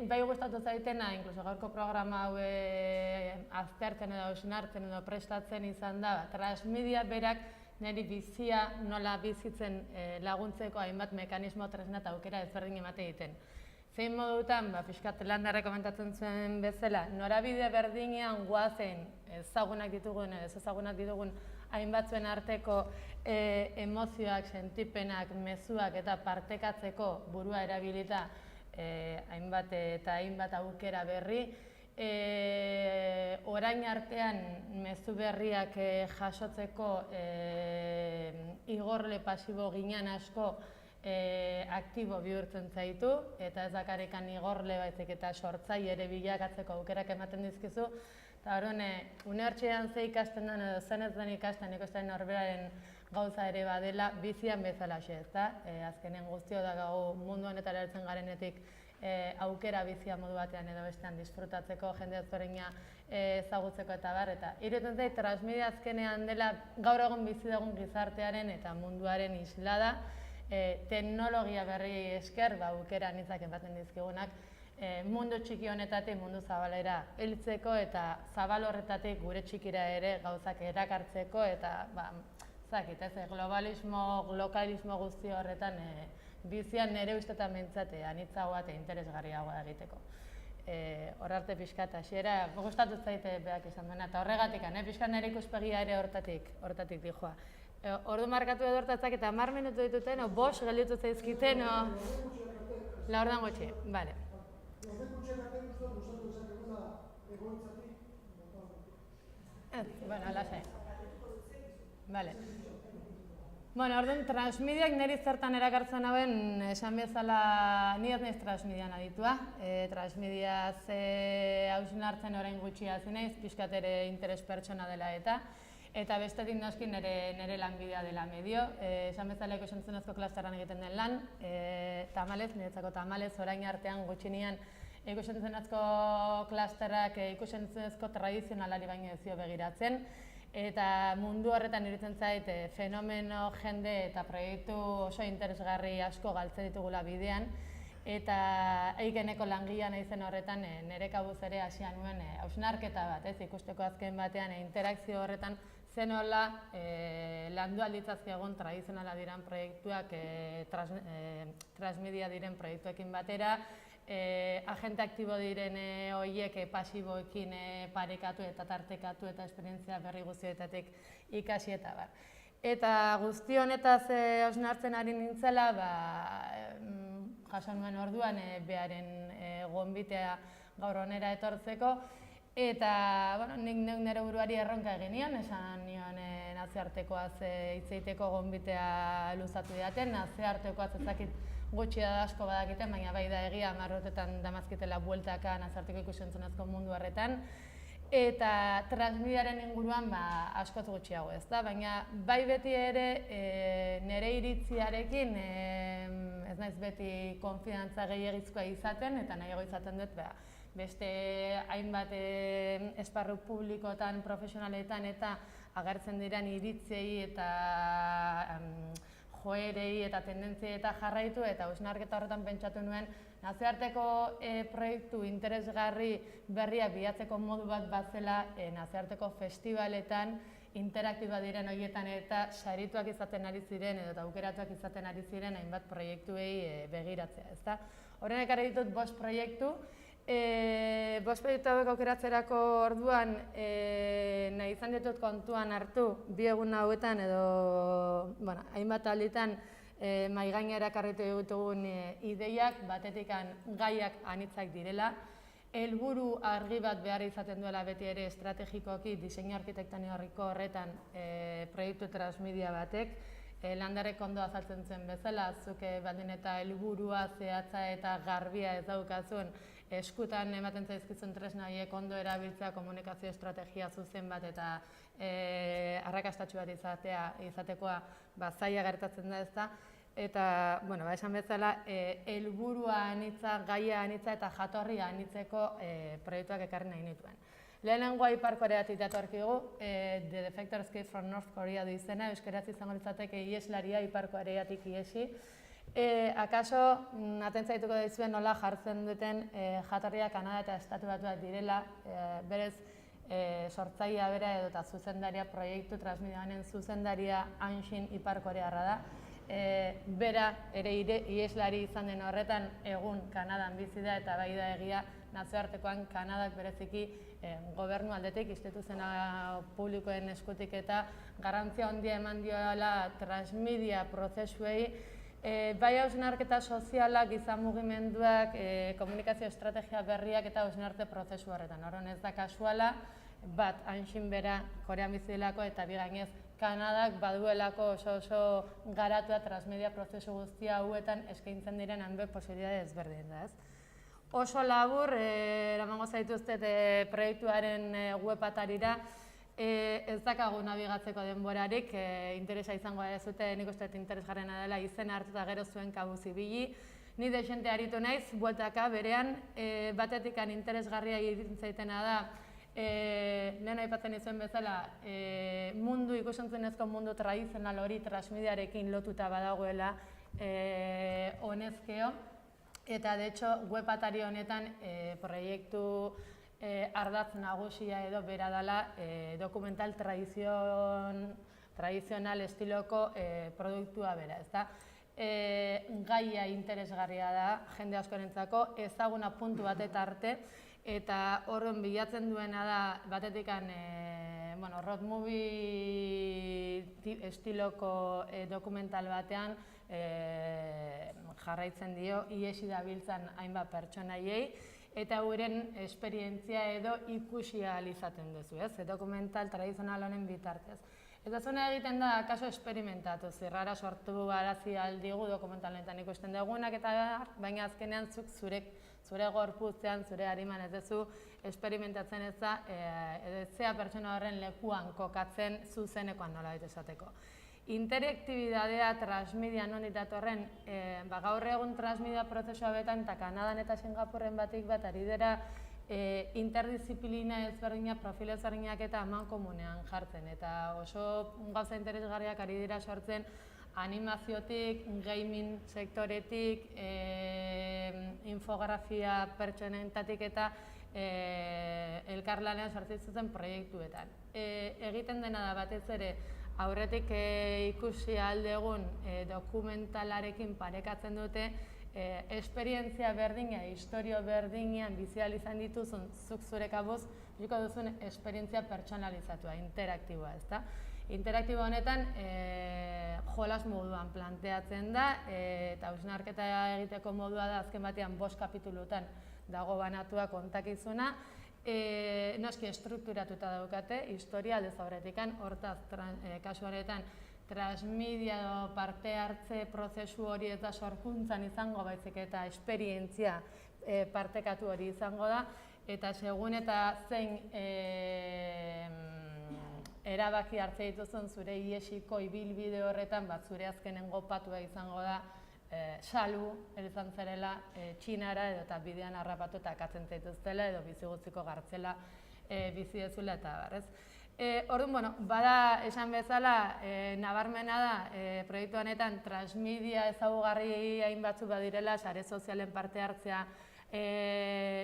bai gustatu zaitena, inkluso gaurko programa hau aztertzen edo hausnartzen edo prestatzen izan da, transmedia berak niri bizia nola bizitzen laguntzeko hainbat mekanismo tresna eta aukera ezberdin emate egiten. Zein modutan, pixkat Landarrek komentatzen zuen bezala, norabide berdinean goazen ezagunak ditugun edo ez ezagunak ditugun hainbatzuen arteko emozioak, sentipenak, mezuak eta partekatzeko burua erabilita hainbat eta hainbat aukera berri. Orain artean mezu berriak jasotzeko igorle pasibo ginen asko aktibo bihurtzen zaitu, eta ez dakarikan igorle baizik eta sortzaile ere bilakatzeko aukerak ematen dizkizu. Eta horren, unibertsitatean ze ikasten den edo zen ez den ikasten ikusten norberaren gauza ere badela bizian bezalaxe, ezta? Azkenen guztio da gau mundu honetara heltzen garenetik aukera bizia modu batean edo bestean disfrutatzeko, jende ezberdina ezagutzeko eta bar, eta iruditzen zait transmedia azkenean dela gaur egun bizi dugun gizartearen eta munduaren islada, teknologia berri esker aukera anitzak ematen dizkigunak mundu txiki honetatik mundu zabalera heltzeko eta zabal horretatik gure txikira ere gauzak erakartzeko eta globalismo, lokalismo guzti horretan bizian nire ustetan mentzate anitzagoa eta interesgarriagoa egiteko. Hor arte pixkat hasiera gustatu zaite beak izan duena eta horregatik, pixkat nire ikuspegia ere hortatik dijoa. Ordu markatu edo hortatzak eta 10 minutu dituten, o 5 gelditu zaizkiten, o... Laurdan gutxi, bale. Bueno, lasai. Bale. Bueno, orduan, transmediak niri zertan erakartzen hauen, esan bezala, ni ez naiz transmedian aditua. Transmediaz hausnartzen orain gutxi hasi naiz, pixkat ere interes pertsona dela eta bestetik noski nire lanbidea dela medio. Esan bezala ikusentzunezko klasteran egiten den lan, tamalez, niretzako tamalez, orain artean gutxinean ikusentzunezko klasterak ikusentzunezko tradizionalari baino ezio begiratzen, eta mundu horretan iruditzen zait fenomeno, jende eta proiektu oso interesgarri asko galtzen ditugula bidean, eta eikeneko langilea naizen horretan nire kabuz ere hasia nuen hausnarketa bat, ikusteko azken batean interakzio horretan zenola landu alditzazkegun tradizionala diren proiektuak transmedia diren proiektuekin batera, agente aktibo diren horiek pasiboekin parekatu eta tartekatu eta esperientzia berri guztietatik ikasi eta bar. Eta guzti honetaz hausnartzen ari nintzela, jaso nuen orduan bearen gonbitea gaur honera etortzeko, eta nik nire buruari erronka egin nion, esan nion nazioartekoaz hitz egiteko gonbitea luzatu didaten, nazioartekoaz ezakit gutxi da asko badakiten, baina bai da egia 10 urtetan damazkitela bueltaka nazioarteko ikusentzunezko mundu horretan, eta transmediaren inguruan askoz gutxiago, ezta? Baina bai beti ere nire iritziarekin ez naiz beti konfidantza gehiagizkoa izaten, eta nahiago izaten dut beste hainbat esparru publikoetan, profesionaletan eta agertzen diren iritziei eta joerei eta tendentziei eta jarraitu, eta hausnarketa horretan pentsatu nuen nazioarteko proiektu interesgarri berriak bilatzeko modu bat bazela nazioarteko festivaletan interaktiba diren horietan eta sarituak izaten ari ziren edo aukeratuak izaten ari ziren hainbat proiektuei begiratzea, ezta? Horren ekarri ditut 5 proiektu. 5 proiektu hauek aukeratzerako orduan nahi izan ditut kontuan hartu 2 egun hauetan edo hainbat alditan mahai gainera ekarritu ditugun ideiak, batetik gaiak anitzak direla, helburu argi bat behar izaten duela beti ere estrategikoki diseinu arkitektoniko horretan proiektu transmedia batek. Landarrek ondo azaltzen zen bezala, zuk baldin eta helburua zehatza eta garbia ez daukazun, eskutan ematen zaizkizun tresna horiek ondo erabiltzea komunikazio estrategia zuzen bat eta arrakastatsu bat izatekoa zaila gertatzen da, ezta? Eta, esan bezala, helburua anitza, gaia anitza eta jatorria anitzeko proiektuak ekarri nahi nituen. Lehenengoa Ipar Koreatik datorkigu, The Defector Escape from North Korea du izena, euskaraz izango litzateke iheslaria Ipar Koreatik ihesi. Akaso, atentzatuko dizuen nola jartzen duten jatorria Kanada eta Estatu Batuak direla, berez sortzailea bera edo eta zuzendaria proiektu transmidioanen zuzendaria Anshin Ipar Korearra da. Bera ere iheslari izan den horretan egun Kanadan bizi da eta bai da egia nazioartekoan Kanadak bereziki gobernu aldetik, instituzional publikoen eskutik eta garrantzia handia eman diola transmedia prozesuei, bai hausnarketa sozialak, giza mugimenduak, komunikazio estrategia berriak eta hausnarte prozesu horretan. Horren ez da kasuala, bat Anshin bera Korean bizi delako eta bigainez Kanadak baduelako oso garatua transmedia prozesu guztia hauetan eskaintzen diren hanbe posibilitate ezberdin da, ez? Oso labur, eramango zaituztet proiektuaren web atarira, ez dakagu nabigatzeko denborarik, interesa izango ez dute, nik uste interesgarrena dela izena hartu eta gero zuen kabuz ibili. Ni dexente aritu naiz, bueltaka berean, batetikan interesgarria egiten zaitena da, lehen aipatzen izuen bezala, mundu ikusentzunezko mundu tradizional hori transmediarekin lotuta badagoela honezkeo. Eta, de hecho, web atari honetan proiektu ardatz nagusia edo bera dela dokumental tradizional estiloko produktua bera, ezta? Gaia interesgarria da jende askorentzako, ezaguna puntu bat eta arte, eta horren bilatzen duena da batetikan road movie estiloko dokumental batean jarraitzen dio ihesi dabiltzan hainbat pertsonaiei eta euren esperientzia edo ikusi ahal izaten duzu, ez? Dokumental tradizional honen bitartez. Eta zona egiten da, kaso esperimentatu, zirrara sortu arazi aldigu dokumentaletan ikusten dugunak eta baina azkenean zuk zure gorputzean, zure hariman ez duzu esperimentatzen ez da, edo zea pertsona horren lekuan kokatzen zuzenekoan nola baita esateko. Interaktibitatea transmedia non datorren, gaur egun transmedia prozesua betan eta Kanadan eta Singapurren batik bat ari dira interdisziplina ezberdinak, profil ezberdinak eta amankomunean jartzen. Eta oso gauza interesgarriak ari dira sortzen animaziotik, gaming sektoretik, infografia pertsonentatik eta elkarlanean sortzen proiektuetan. Egiten dena da batez ere, aurretik ikusi aldegun dokumentalarekin parekatzen dute esperientzia berdina, historio berdinean bizial izan dituzun zuk zure kabuz, biko duzun esperientzia pertsonalizatua, interaktiboa, ezta? Interaktibo honetan jolas moduan planteatzen da eta hausnarketa egiteko modua da azken batean 5 kapitulutan dago banatua kontakizuna. Noski estrukturatuta daukate, historia aldez aurretikan, hortaz kasu honetan transmedia parte hartze prozesu hori eta sorkuntzan izango baizik eta esperientzia partekatu hori izango da eta segun eta zein erabaki hartze dituzun zure iesiko ibilbide horretan bat zure azkenengo patua izango da salu, izan zerela Txinara edo eta bidean harrapatu eta akatzen zaituztela edo bizi guztiko gartzela bizi dezula eta barrez. Orduan, bada esan bezala, nabarmena da proiektu honetan transmedia ezaugarri hainbatzu badirela, sare sozialen parte hartzea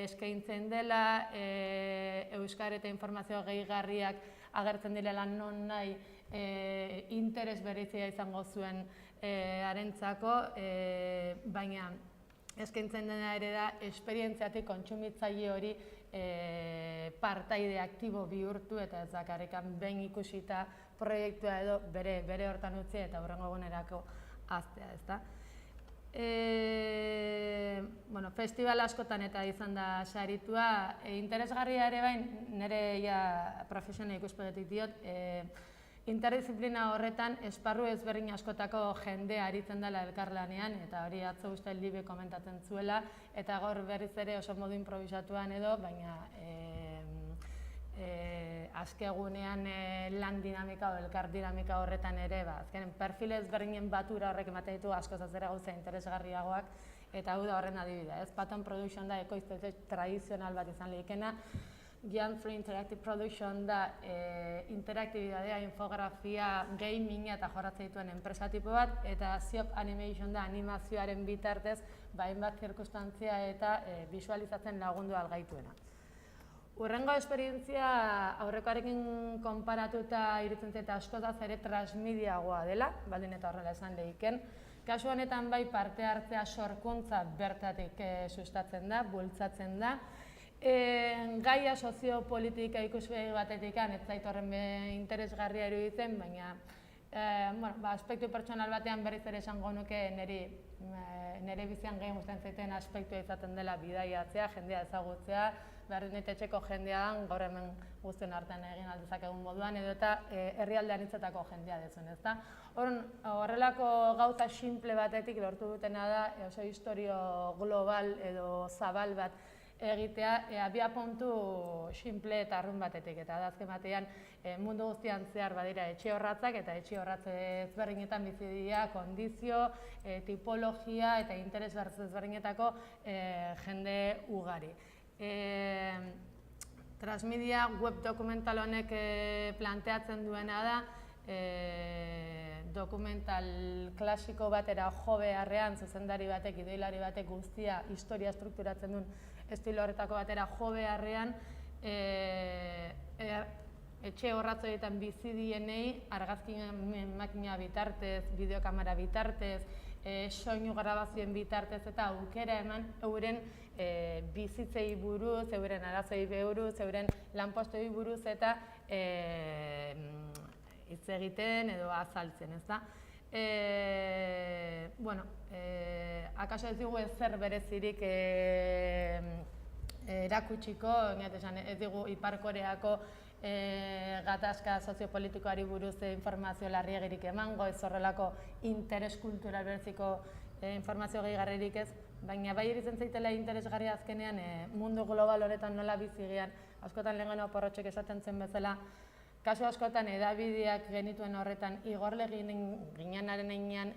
eskaintzen dela, euskara eta informazio gehigarriak agertzen direla non nahi interes berezia izango zuen harentzako, baina eskaintzen dena ere da esperientziatik kontsumitzaile hori partaide aktibo bihurtu eta ez dakarrikan behin ikusita proiektua edo bere hortan utzi eta hurrengo egunerako haztea, ezta? Festival askotan eta izan da saritua, interesgarria ere bain, nire profesional ikuspegetik diot, interdisziplina horretan esparru ezberdin askotako jendea aritzen dela elkarlanean eta hori atzo uste Libe komentatzen zuela eta gaur berriz ere oso modu improvisatuan edo, baina azkegunean lan dinamika o elkar dinamika horretan ere, azkenen perfil ezberdinen batura horrek ematen ditu asko zazera gauza interesgarriagoak eta hau da horren adibidea, ez? Patton Production da ekoiztetxe tradizional bat izan lehikena, Gian Free Interactive Production da interaktibitatea, infografia, gaminga eta jorratzen dituen enpresa tipo bat, eta Siop Animation da animazioaren bitartez hainbat zirkunstantzia eta bisualizatzen lagundu algaituena. Hurrengo esperientzia aurrekoarekin konparatuta iruditzen zait askoz ere transmediagoa dela, baldin eta horrela esan lehiken. Kasu honetan bai parte hartzea sorkuntza bertatik sustatzen da, bultzatzen da. Gaia soziopolitika ikuspegi batetik ez zait horren interesgarria iruditzen, baina aspektu pertsonal batean berriz ere esango nuke nire bizian gehien gustatzen zaiten aspektua izaten dela bidaiatzea, jendea ezagutzea, etxeko jendea gaur hemen guztien artean egin aldezakegun moduan, edo eta herrialdean hitzetako jendea dezun, ezta? Horrelako gauza simple batetik lortu dutena da oso historio global edo zabal bat egitea abiapuntu simple eta arrun batetik, eta azken batean mundu guztian zehar badira etxe horratzak eta etxe horratze ezberdinetan bizi dira kondizio, tipologia eta interes ezberdinetako jende ugari. Transmedia web dokumental honek planteatzen duena da dokumental klasiko batera jo beharrean zuzendari batek, idoilari batek guztia historia estrukturatzen duen estilo horretako batera jo beharrean etxe horratzoietan bizi dienei argazki makina bitartez, bideokamera bitartez, soinu grabazioen bitartez eta aukera eman euren bizitzei buruz, euren arazoi buruz, euren lanpostoi buruz eta hitz egiten edo azaltzen, ezta? Akaso ez digu ezer berezirik erakutsiko, ez digu Ipar Koreako gatazka soziopolitikoari buruz informazio larriegirik emango, ez horrelako interes kultural bereziko informazio gehigarririk ez, baina bai iruditzen zaitela interesgarria azkenean mundu global horretan nola bizi gean, askotan lehengano porrotxek esaten zen bezala, kasu askotan edabideak genituen horretan igorle ginenaren einean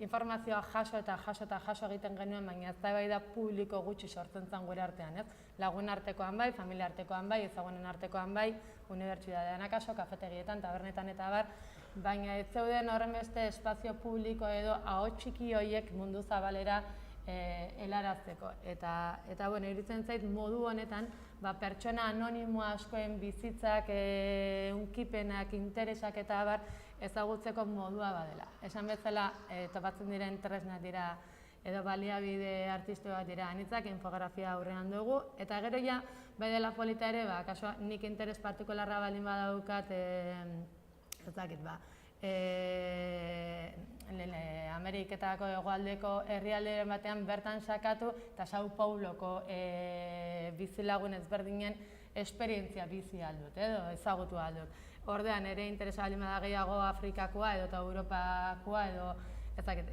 informazioa jaso eta jaso egiten genuen, baina eztabaida publiko gutxi sortzen zen gure artean, ez? Lagun artekoan bai, familia artekoan bai, ezagunen artekoan bai, unibertsitatean akaso, kafetegietan, tabernetan eta bar, baina ez zeuden horren beste espazio publiko edo ahots txiki horiek mundu zabalera helarazteko. Eta iruditzen zait modu honetan pertsona anonimo askoen bizitzak, hunkipenak, interesak eta abar ezagutzeko modua badela. Esan bezala topatzen diren tresnak dira edo baliabide artistoak dira anitzak, infografia aurrean dugu, eta gero ja, bai dela polita ere, kasua nik interes partikularra baldin badaukat, ez dakit, Ameriketako hegoaldeko herrialderen batean bertan sakatu eta Sao Pauloko bizilagun ezberdinen esperientzia bizi aldut, edo ezagutu aldut. Ordean ere interesa baldin bada gehiago Afrikakoa edo eta Europakoa edo ez dakit,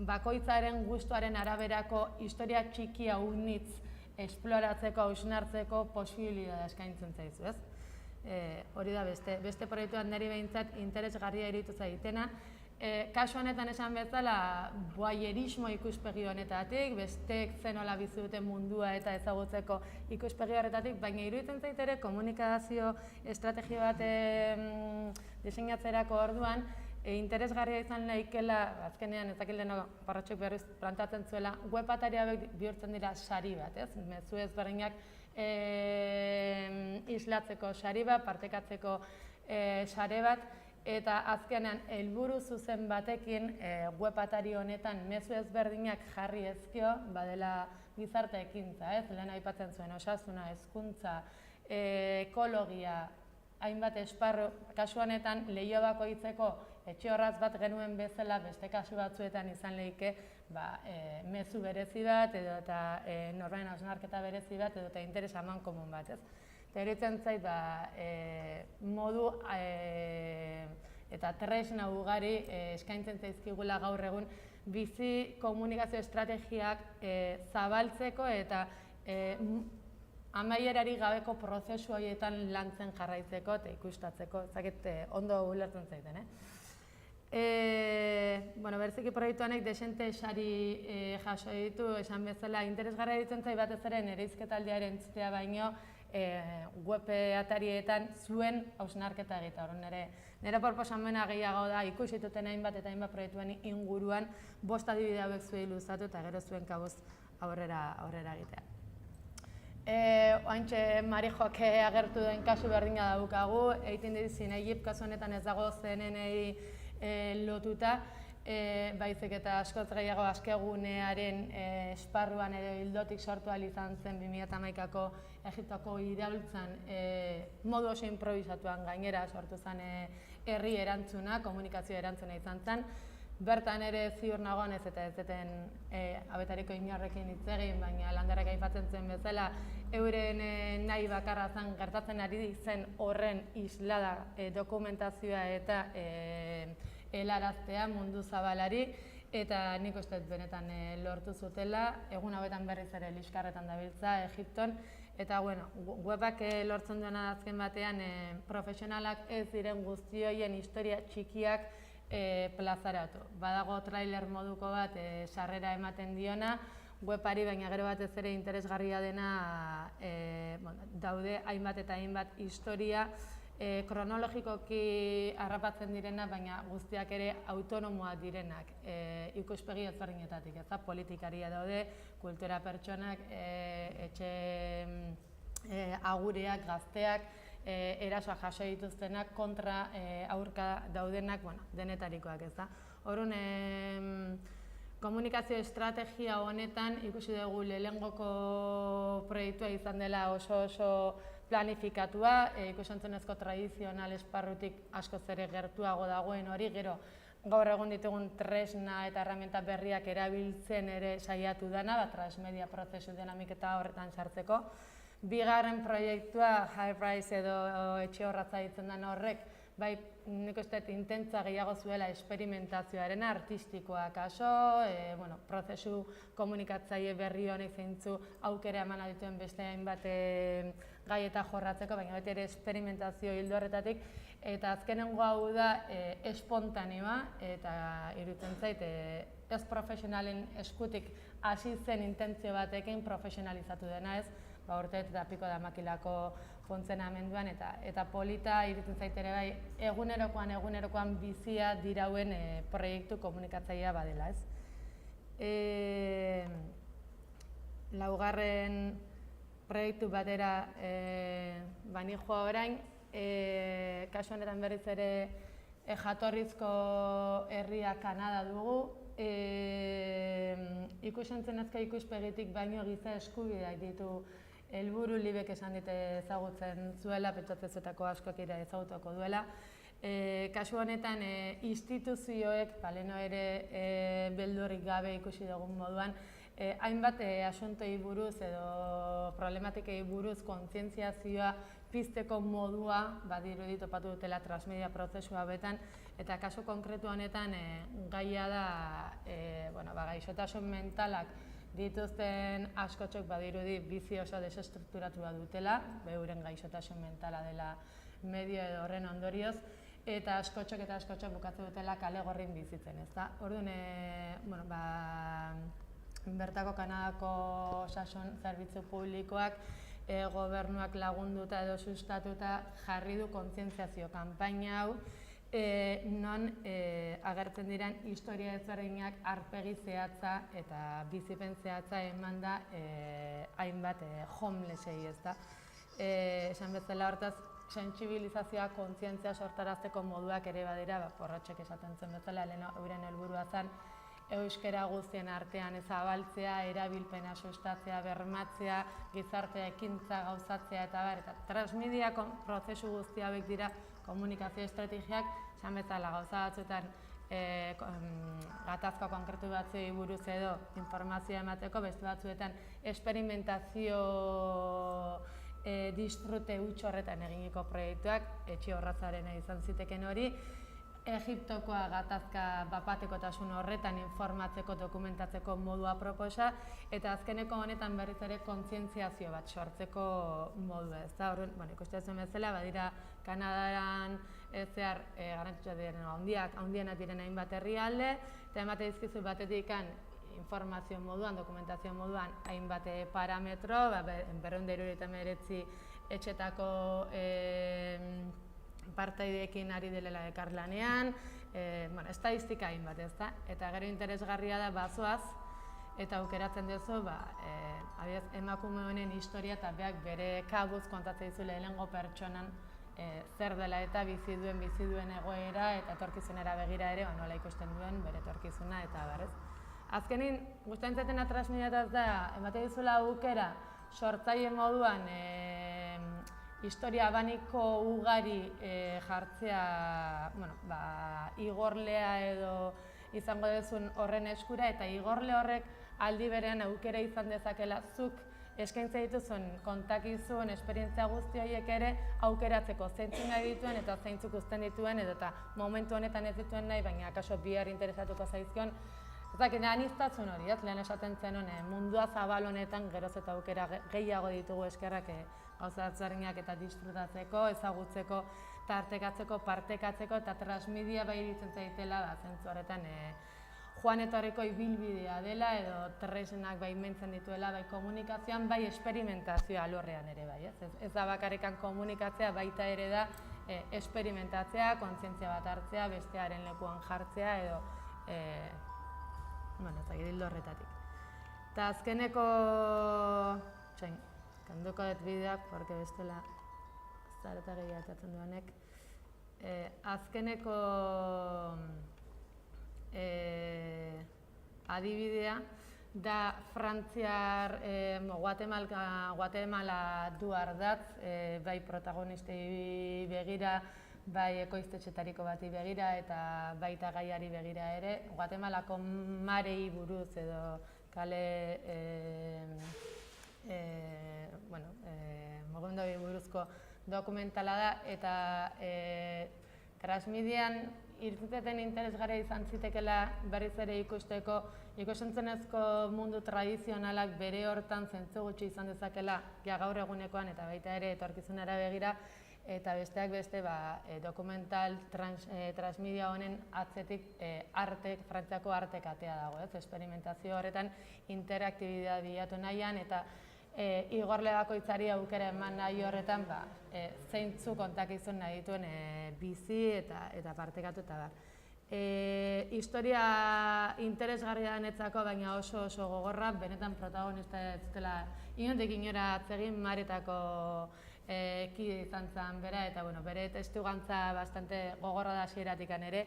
bakoitzaren gustuaren araberako historia txikia unitz esploratzeko, hausnartzeko posibilitatea eskaintzen zaizu, ez? Hori da beste proiektuan niri behintzat interesgarria iruditu zaitena. Kasu honetan esan bezala, voyeurismo ikuspegi honetatik, bestek zenola bizi duten mundua eta ezagutzeko ikuspegi horretatik, baina iruditzen zait ere komunikazio estrategia bat diseinatzerako orduan, interesgarria izan nahikela, azkenean ez dakit leheno Parrotxok berriz plantatzen zuela, web atari hauek bihurtzen dira sari bat, ez? Mezu ezberdinak islatzeko sari bat, partekatzeko sare bat, eta azkenean helburu zuzen batekin web atari honetan mezu ezberdinak jarri ezkio, badela gizarte ekintza, ez? Lehen aipatzen zuen osasuna, hezkuntza, ekologia, hainbat esparru, kasu honetan leiho bakoitzeko etxe horratz bat genuen bezala beste kasu batzuetan izan lehike mezu berezi bat edo eta norberen hausnarketa berezi bat edo eta interes amankomun bat, ez? Eta iruditzen zait modu eta tresna ugari eskaintzen zaizkigula gaur egun bizi komunikazio estrategiak zabaltzeko eta amaierari gabeko prozesu horietan lantzen jarraitzeko eta ikustatzeko, ezakit ondo ulertzen zaiten, Bereziki proiektu honek desente sari jaso ditu, esan bezala interesgarria ditzen zait batez ere nire hizketaldiaren entzutea baino, web atarietan zuen hausnarketa egitea. Nire proposamena gehiago da ikusituten hainbat eta hainbat proiektuen inguruan 5 adibide hauek zuei luzatu eta gero zuen kabuz aurrera egitea. Oantxe Marijoak agertu den kasu berdina daukagu, egiten dizien Egip kasu honetan ez dago CNN-ei lotuta, baizik eta askoz gehiago askegunearen esparruan edo hildotik sortu ahal izan zen 2011ko Egiptoko iraultzan modu oso improvisatuan gainera sortu zen herri erantzuna, komunikazio erantzuna izan zen. Bertan ere ziur nagoen ez eta ez zeten abetariko inorrekin hitz egin, baina Landerrek aipatzen zen bezala euren nahi bakarra zen gertatzen ari zen horren islada dokumentazioa eta helaraztea mundu zabalari, eta nik uste benetan lortu zutela, egun hauetan berriz ere liskarretan dabiltza Egipton, eta webak lortzen duena azken batean profesionalak ez diren guztioien historia txikiak plazaratu. Badago trailer moduko bat sarrera ematen diona, webari baina gero batez ere interesgarria dena daude hainbat eta hainbat historia kronologikoki harrapatzen direna, baina guztiak ere autonomoak direnak ikuspegi ezberdinetatik, ezta politikaria daude, kultura pertsonak, etxe agureak, gazteak, erasoak jaso dituztenak, kontra aurka daudenak, denetarikoak, ezta. Orduan, komunikazio estrategia honetan ikusi dugu lehengoko proiektua izan dela oso planifikatua, ikus-entzunezko tradizional esparrutik askoz ere gertuago dagoen hori, gero gaur egun ditugun tresna eta herramienta berriak erabiltzen ere saiatu dena, transmedia prozesu dinamiketa horretan sartzeko. Bigarren proiektua, High Rise edo etxe horratza ditzen den horrek, bai, nik uste intentza gehiago zuela esperimentazioaren artistikoa kaso, prozesu komunikatzaile berri honek zeintzu aukera eman dituen beste hainbat gai eta jorratzeko, baina beti ere esperimentazio hildo horretatik, eta azkenengo hau da espontaneoa, eta iruditzen zait ez profesionalen eskutik hasi zen intentzio batekin profesionalizatu dena ez, urteet eta piko da makilako funtzionamenduan, eta polita iruditzen zait ere bai egunerokoan bizia dirauen proiektu komunikatzailea badela, ez. Laugarren proiektu batera banijoa orain, kasu honetan berriz ere jatorrizko herria Kanada dugu, ikus-entzunezko ikuspegitik baino giza eskubideak ditu helburu Libek esan dit ezagutzen zuela, pentsatzen askoak ere ezagutuko duela. Kasu honetan instituzioek, leheno ere beldurrik gabe ikusi dugun moduan, hainbat asuntoi buruz edo problematikei buruz kontzientziazioa pizteko modua badirudi topatu dutela transmedia prozesua betan, eta kasu konkretu honetan gaia da gaixotasun mentalak dituzten askotxok badirudi bizi oso desestrukturatua dutela, beuren gaixotasun mentala dela medio edo horren ondorioz, eta askotxok bukatzen dutela kale gorrin bizitzen, ezta? Orduan, bertako Kanadako osasun zerbitzu publikoak gobernuak lagunduta edo sustatuta jarri du kontzientziazio kanpaina hau, non agertzen diren historia ezberdinak aurpegi zehatza eta bizipen zehatza eman da hainbat homelessei, ezta. Esan bezala hortaz, sentsibilizazioa, kontzientzia sortarazteko moduak ere badira, Porrotxek esaten zen bezala, euren helburua zen euskara guztien artean zabaltzea, erabilpena sustatzea, bermatzea, gizartea ekintza gauzatzea eta transmedia prozesu guzti hauek dira komunikazio estrategiak, esan bezala gauza batzuetan gatazko konkretu batzuei buruz edo informazioa emateko, beste batzuetan esperimentazio disfrute huts horretan eginiko proiektuak, etxe horratzarena izan ziteken hori, Egiptokoa gatazka bapatekotasun horretan informatzeko, dokumentatzeko modua proposa, eta azkeneko honetan berriz ere kontzientziazio bat sortzeko modua, ezta? Orduan, ikusten zuen bezala, badira Kanadaran zehar garrantzitsua diren handienak diren hainbat herrialde, eta emate dizkizu batetik informazio moduan, dokumentazio moduan hainbat parametro, 279 etxetako partaideekin ari delela elkarlanean, estadistika hainbat, ezta? Eta gero interesgarria da bazoaz, eta aukeratzen duzu, emakume honen historia eta beak bere kabuz kontatzen dizu lehenengo pertsonan zer dela eta bizi duen egoera eta etorkizunera begira ere nola ikusten duen bere etorkizuna eta barrez. Azkenin, gustatzen zaitena transmediataz da, ematen dizula aukera sortzaile moduan historia abaniko ugari jartzea igorlea edo izango duzun horren eskura eta igorle horrek aldi berean aukera izan dezakela zuk eskaintza dituzun kontakizun, esperientzia guzti horiek ere aukeratzeko zeintzuk nahi dituen eta zeintzuk uzten dituen edo eta momentu honetan ez dituen nahi, baina akaso bihar interesatuko zaizkion. Aniztasun hori, lehen esaten zen mundua zabal honetan geroz eta aukera gehiago ditugu eskerrak gauza ezberdinak eta disfrutatzeko, ezagutzeko, tartekatzeko, partekatzeko eta transmedia bai iritzen zaitela zentzu horretan joan etorriko ibilbidea dela edo tresnak baimentzen dituela bai komunikazioan, bai esperimentazioa alorrean ere bai. Ez da bakarrikan komunikatzea, baita ere da esperimentatzea, kontzientzia bat hartzea, bestearen lekuan jartzea edo ez hildo horretatik. Eta azkeneko, kanduko dut bideak, porque bestela zareta gehiatatzen duanek. Azkeneko adibidea da Frantziar Guatemala du ardatz, bai protagonistei begira, bai ekoiztetxetariko bati begira eta baita gaiari begira ere. Guatemalako marei buruz edo kale mugimendui buruzko dokumentala da eta transmedian irteten interesgarria izan zitekela berriz ere ikusteko ikusentzunezko mundu tradizionalak bere hortan zentzu gutxi izan dezakela gaur egunekoan eta baita ere etorkizunera begira eta besteak beste dokumental transmedia honen atzetik Frantziako arte katea dago, esperimentazio horretan interaktibitate bilatu nahian eta igorle bakoitzari aukera eman nahi horretan zeintzu kontakizun nahi dituen bizi eta partekatu eta bar. Historia interesgarria denetzako, baina oso gogorra, benetan protagonista ez dela inondik inora atzegin Maretako kide izan zen bera eta bere testigantza bastante gogorra da hasieratik ere,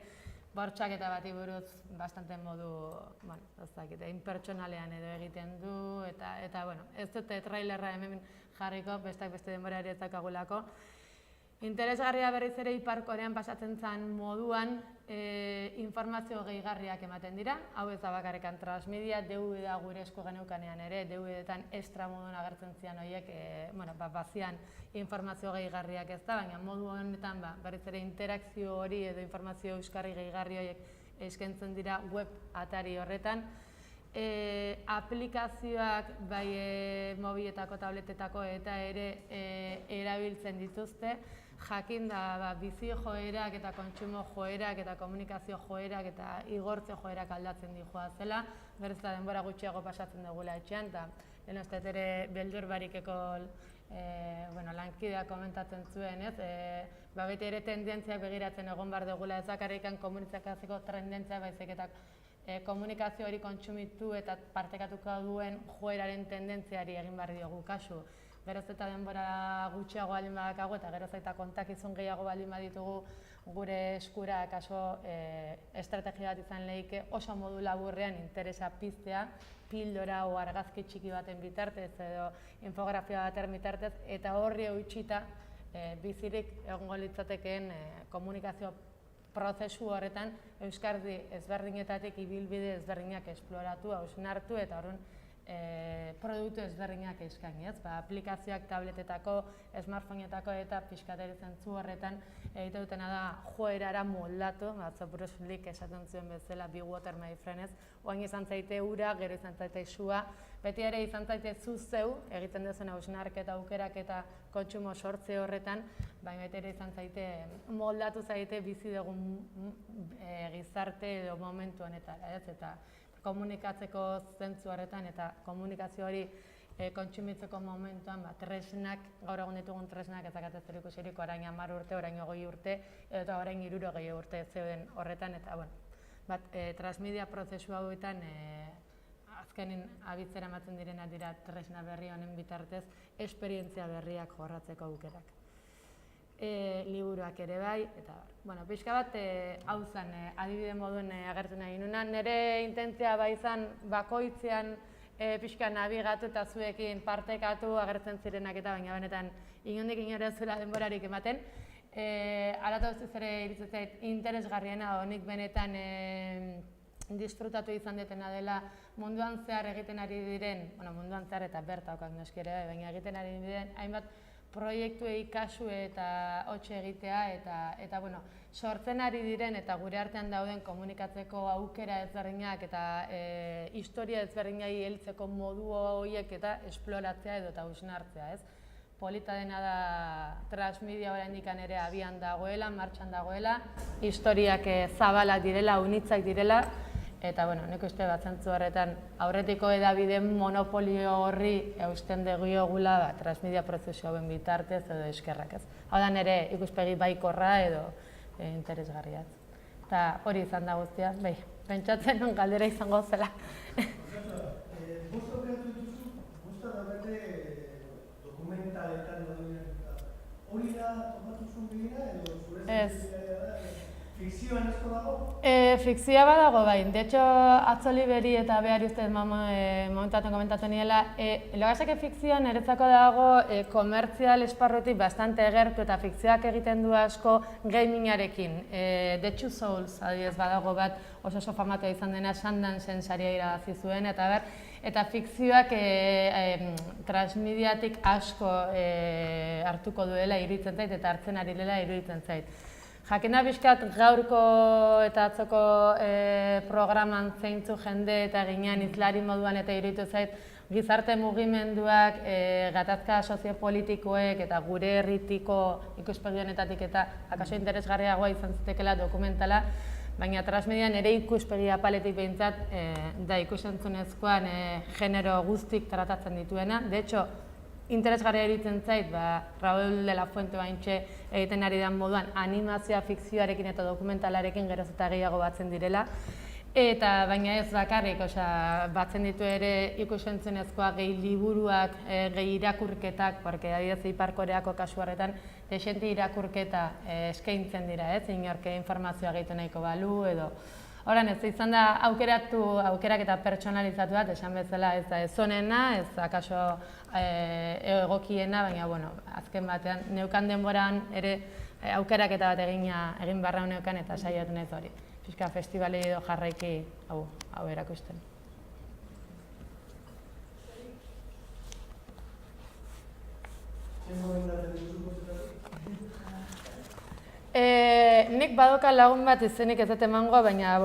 bortxaketa bati buruz bastante modu inpertsonalean edo egiten du eta ez dute trailerra hemen jarriko, besteak beste denbora ere ez dakagulako. Interesgarria berriz ere Ipar Korean pasatzen zen moduan informazio gehigarriak ematen dira. Hau ez da bakarrekan transmedia, DVD da gure esku geneukanean ere, DVD-etan extra moduan agertzen zian horiek, bazian informazio gehigarriak ez da, baina modu honetan berriz ere interakzio hori edo informazio euskarri gehigarri horiek eskaintzen dira web atari horretan. Aplikazioak bai mobiletako, tabletetako eta ere erabiltzen dituzte, jakin da bizi joerak eta kontsumo joerak eta komunikazio joerak eta igortze joerak aldatzen dijoa zela, berriz da denbora gutxiago pasatzen dugula etxean, eta lehen uste ere beldur barikeko lankideak komentatzen zuen, beti ere tendentziak begiratzen egon behar dugula, ez bakarrikan komunikatzeko tendentziak baizik eta komunikazio hori kontsumitu eta partekatuko duen joeraren tendentziari egin behar diogu kasu. Geroz eta denbora gutxiago baldin badakagu eta geroz eta kontakizun gehiago baldin baditugu gure eskura kaso estrategia bat izan lehike oso modu laburrean interesa piztea, pildora o argazki txiki baten bitartez edo infografia baten bitartez eta horri eutxita bizirik egongo litzatekeen komunikazio prozesu horretan euskarri ezberdinetatik ibilbide ezberdinak esploratu, hausnartu eta horren produktu ezberdinak eskaini, aplikazioak tabletetako, smartphoneetako eta pixkateri zentzu horretan egite dutena da joerara moldatu, Bruce Lee esaten zuen bezala Be Water My Friends, oain izan zaite ura, gero izan zaite sua, beti ere izan zaite zu zeu, egiten duzuen hausnarketa, aukerak eta kontsumo sortze horretan, baina beti ere izan zaite moldatu zaite bizi dugun gizarte edo momentu honetara, eta komunikatzeko zentzu horretan eta komunikazio hori kontsumitzeko momentuan tresnak, gaur egun ditugun tresnak ez dakate zer ikusirik orain 10 urte, orain 20 urte, eta orain 60 urte zeuden horretan, eta transmedia prozesu hauetan azkenin abitzera ematen direnak dira tresna berri honen bitartez esperientzia berriak jorratzeko aukerak. Liburuak ere bai, eta pixka bat hau zen adibide moduen agertu nahi nuna. Nire intentzia bai zen bakoitzean pixka nabigatu eta zuekin partekatu agertzen zirenak eta baina benetan inondik inora zuela denborarik ematen. Hala eta guztiz ere iritsi zait interesgarriena honik benetan disfrutatu izan detena dela munduan zehar egiten ari diren, munduan zehar eta bertaukak noski ere, baina egiten ari diren hainbat proiektuei kasu eta hotxe egitea eta sortzen ari diren eta gure artean dauden komunikatzeko aukera ezberdinak eta historia ezberdinai heltzeko modu horiek eta esploratzea edo eta hausnartzea, ez? Polita dena da transmedia oraindik ere abian dagoela, martxan dagoela, historiak zabalak direla, unitzak direla, eta nik uste bat zentzu horretan aurretiko edabideen monopolio horri eusten diogula transmedia prozesu hauen bitartez edo eskerrak, ez? Hau da nire ikuspegi baikorra edo interesgarria. Eta hori izan da guztia, pentsatzen non galdera izango zela. Bost aukeratu dituzu, bosta da bete dokumentaletan hori da topatu zuen bilina edo zure fikzioan ezko dago? Fikzioa badago bai. De hecho, atzoli beri eta behar uste momentuaten komentatu niela. Logazake fikzioan niretzako dago komertzial esparrutik bastante gertu eta fikzioak egiten du asko gamingarekin. The Two Souls adibidez badago bat oso famatu izan dena Sundancen saria irabazi zuen eta fikzioak transmediatik asko hartuko duela iruditzen zait eta hartzen ari dela iruditzen zait. Jakinda pixkat gaurko eta atzoko programan zeintzu jende eta ginean hizlari moduan eta iruditu zait gizarte mugimenduak, gatazka soziopolitikoek eta gure herritiko ikuspegi honetatik eta akaso interesgarriagoa izan zitekela dokumentala, baina transmedian ere ikuspegi apaletik behintzat da ikusentzunezkoan genero guztik tratatzen dituena. De hecho, interesgarria iruditzen zait, Raúl de la Fuente baintxe egiten ari den moduan animazioa fikzioarekin eta dokumentalarekin geroz eta gehiago batzen direla. Eta baina ez bakarrik, batzen ditu ere ikusentzunezkoa gehi liburuak, gehi irakurketak, porque adibidez Ipar Koreako kasu horretan dexente irakurketa eskaintzen dira, ez? Inorke informazioa gehitu nahiko balu edo. Horan ez izan da aukerak eta pertsonalizatu bat, esan bezala ez da ez onena, ez akaso egokiena, baina azken batean neukan denboran ere aukerak eta bat egin barra neukan eta saiatu nahi hori. Fiska festivalei edo jarraiki hau erakusten. Nik badoka lagun bat izenik ez dut emango, baina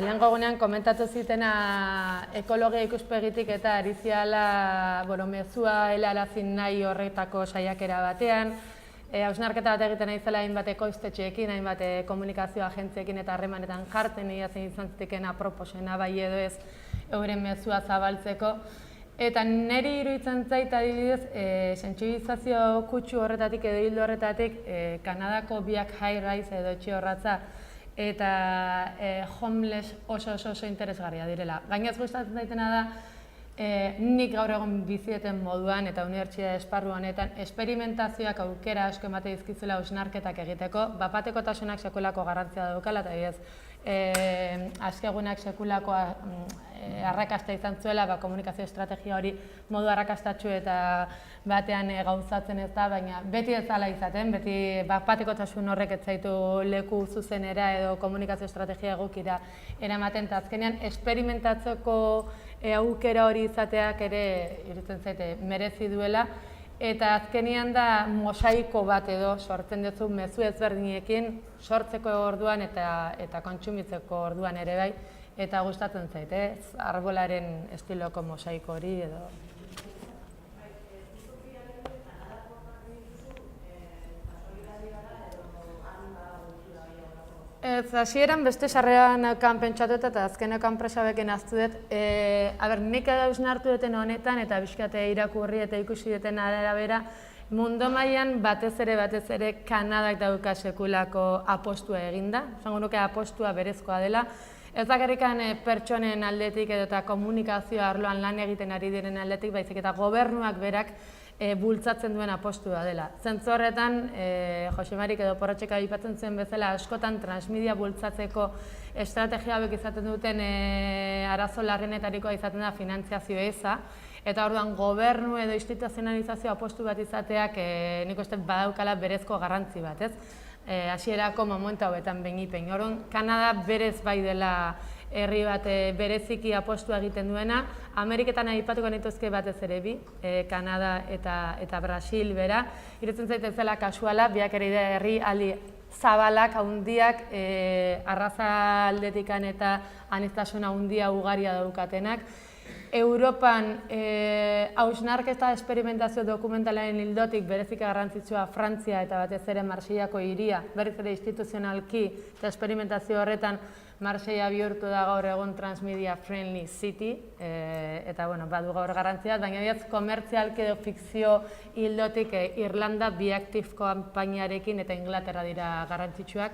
lehengo egunean komentatu zitena ekologia ikuspegitik eta ari ziala mezua helarazin nahi horretako saiakera batean. Hausnarketa bat egiten nahi zela hainbat ekoiztetxeekin, hainbat komunikazio agentziekin eta harremanetan jartzen izan ziteken aproposena bai edo ez euren mezua zabaltzeko. Eta niri iruditzen zait adibidez, sentsibilizazio kutsu horretatik edo hildo horretatik Kanadako biak High Rise edo etxe horratza eta homeless oso interesgarria direla. Gainaz gustatzen zaitena da, nik gaur egun bizieten moduan eta unibertsitate esparru honetan esperimentazioak aukera asko emate dizkizula hausnarketak egiteko, bapatekotasunak sekulako garrantzia daukala eta adibidez azkegunak sekulako arrakasta izan zuela, komunikazio estrategia hori modu arrakastatsu eta batean gauzatzen ez da, baina beti ez dela izaten, beti bapatekotasun horrek ez zaitu leku zuzenera edo komunikazio estrategia egokira eramaten, eta azkenean esperimentatzeko aukera hori izateak ere iruditzen zaite merezi duela, eta azkenean da mosaiko bat edo sortzen duzu mezu ezberdinekin sortzeko orduan eta kontsumitzeko orduan ere bai, eta gustatzen zait, arbolaren estiloko mosaiko hori edo. Ez, hasieran beste sarreran neukan pentsatu eta azkenekan presabekin aztu dut. Nik hausnartu duten honetan eta bizkate irakurri eta ikusi duten arabera, mundu mailan batez ere Kanadak dauka sekulako apostua eginda. Zango nuke apostua berezkoa dela. Ez bakarrikan pertsonen aldetik edo eta komunikazio arloan lan egiten ari diren aldetik, baizik eta gobernuak berak bultzatzen duen apostua dela. Zentzu horretan, Josemarik edo Porrotxek aipatzen zuen bezala, askotan transmedia bultzatzeko estrategia hauek izaten duten arazo larrenetarikoa izaten da finantziazio eza, eta orduan gobernu edo instituzionalizazio apostu bat izateak nik uste badaukala berezko garrantzi bat, ez? Hasierako momentu hauetan behin. Orduan, Kanada berez bai dela herri bat bereziki apostua egiten duena. Ameriketan aipatuko nituzke batez ere bi, Kanada eta Brasil bera. Iruditzen zait ez dela kasuala, biak ere herri aldi zabalak, handiak, arraza aldetikan eta aniztasuna handia ugaria daukatenak. Europan hausnarketa esperimentazio dokumentalaren ildotik berezik garrantzitsua Frantzia eta batez ere Marseillako hiria, berriz ere instituzionalki eta esperimentazio horretan Marseilla bihurtu da gaur egun transmedia friendly city, eta badu gaur garrantzia, baina biaz komertzialki edo fikzio hildotik Irlanda Biactive kanpainarekin eta Inglaterra dira garrantzitsuak.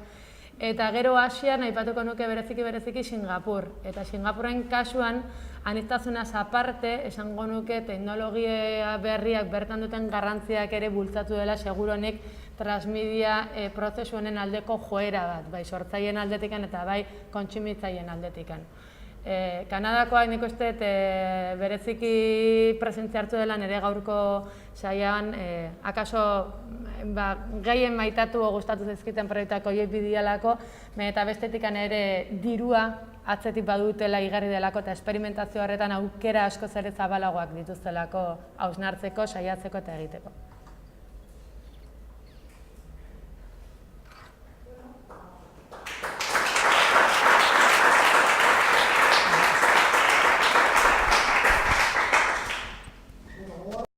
Eta gero Asian aipatuko nuke bereziki Singapur. Eta Singapurren kasuan, aniztasunaz aparte, esango nuke teknologia berriak bertan duten garrantziak ere bultzatu dela seguronek transmedia prozesu honen aldeko joera bat, bai sortzaileen aldetikan eta bai kontsumitzaileen aldetikan. Kanadakoak nik uste bereziki presentzia hartu dela nire gaurko saian, akaso gehien maitatu o gustatu zaizkiten proiektuak horiek bidialako, eta bestetikan ere dirua atzetik badutela igarri delako eta esperimentazio horretan aukera askoz ere zabalagoak dituztelako hausnartzeko, saiatzeko eta egiteko.